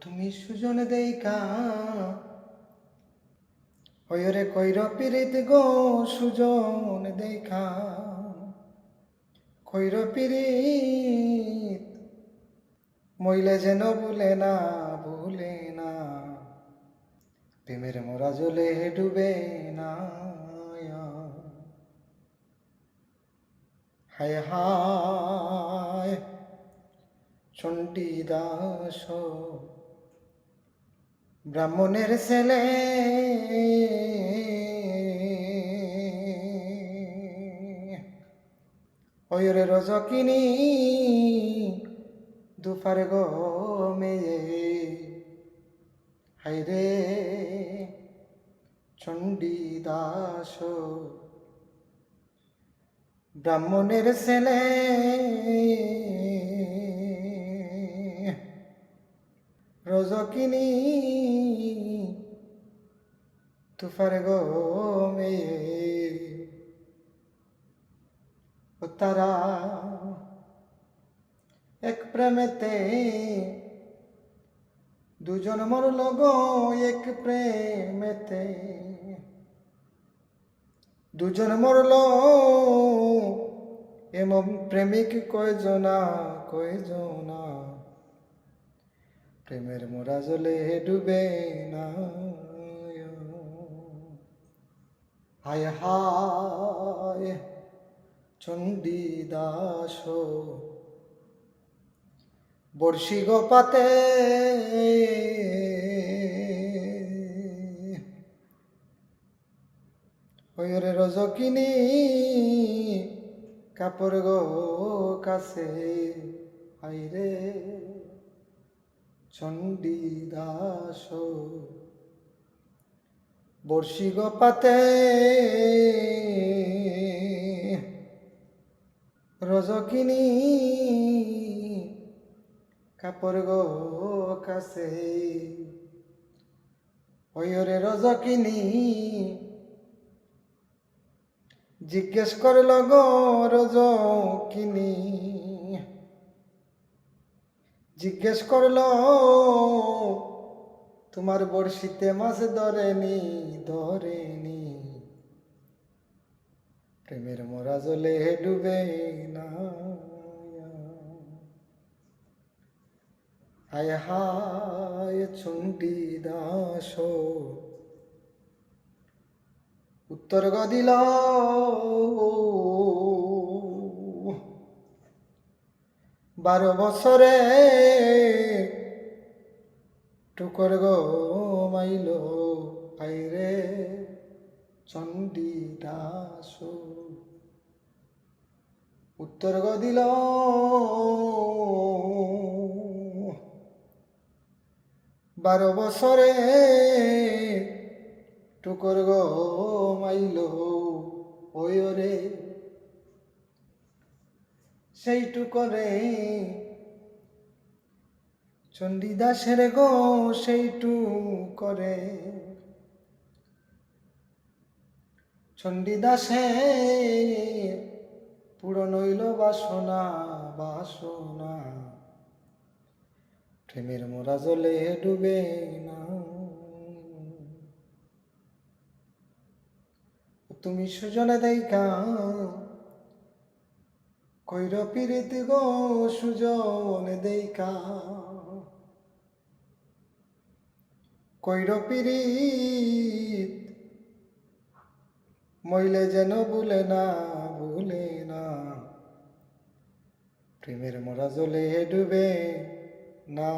তুমি সুজন দেইকা ওরে কইর পিরিত গো সুজন দেইখা কইর পিরিত মইলে যেন ভুলে না প্রেমের মোরা জলে ডুবে না। হায় হায় চণ্ডীদাস ব্রাহ্মণের ছেলে ওরে রজকিনী দুপার গো মেয়ে হাইরে চণ্ডীদাস ব্রাহ্মণের ছেলে রজকিনী তুফার গো মেয়ে ও তারা এক প্রেমেতে দুজন মরল গো এক প্রেমেতে দুজন মরল এমন প্রেমিক কয়জনা প্রেমের মোরা জলে ডুবে না। হায় হায় চণ্ডীদাস বর্ষি গোপাতে ওরে রজকিনী কাপড় গো কাছে আইরে চণ্ডীদাস বর্ষি গোপাতে রজকিনী কাপড় গো কাছে ওরে রজকিনী জিজ্ঞেস করল গো রজকিনী জিজ্ঞেস করল তোমার বড়শিতে মাছ ধরেনি প্রেমের মোরা জলে ডুবে না। হায় হায় চণ্ডীদাস উত্তর গো দিল বারো বছরে টুকর গো মাইল আইরে চণ্ডীদাস উত্তর গো দিল বারো বছরে টুকর গো মাইল ওরে সেই টুকরে চণ্ডীদাসের গো সেইটু করে চণ্ডীদাসের পূরণ হইল বাসনা প্রেমের মোরা জলে ডুবে না। তুমি সুজনে দেইখা কইর পিরিত গো সুজন দেইখা কইর পিরিত মইলে যেন ভুলে না প্রেমের মোরা জলে ডুবে না।